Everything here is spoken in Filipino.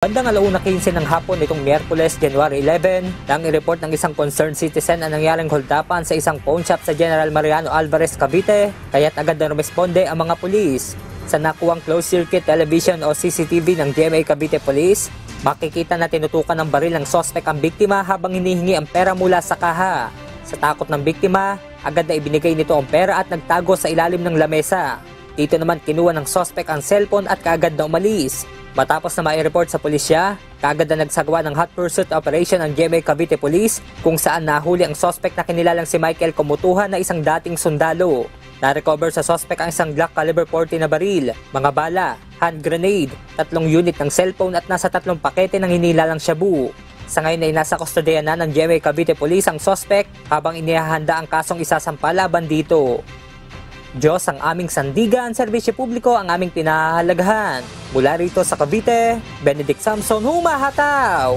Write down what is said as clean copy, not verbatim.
Bandang 1:15 ng hapon nitong Miyerkules, January 11, nang i-report ng isang concerned citizen ang nangyaring holdapan sa isang pawn shop sa General Mariano Alvarez, Cavite, kaya't agad na rumesponde ang mga pulis. Sa nakuwang closed-circuit television o CCTV ng GMA Cavite Police, makikita na tinutukan ng baril ng sospek ang biktima habang hinihingi ang pera mula sa kaha. Sa takot ng biktima, agad na ibinigay nito ang pera at nagtago sa ilalim ng lamesa. Dito naman kinuha ng sospek ang cellphone at kaagad na umalis. Matapos na mai-report sa pulisya, kaagad na nagsagawa ng hot pursuit operation ang GMA Cavite Police kung saan nahuli ang sospek na kinilalang si Michael Kumutuhan na isang dating sundalo. Na-recover sa sospek ang isang Glock caliber .40 na baril, mga bala, hand grenade, 3 unit ng cellphone at nasa 3 pakete ng hinilalang shabu. Sa ngayon ay nasa kustodiya na ng GMA Cavite Police ang sospek habang inihahanda ang kasong isasampa laban dito. Diyos ang aming sandigan, serbisyo publiko ang aming pinahahalagahan. Mula rito sa Cavite, Benedict Samson humahataw!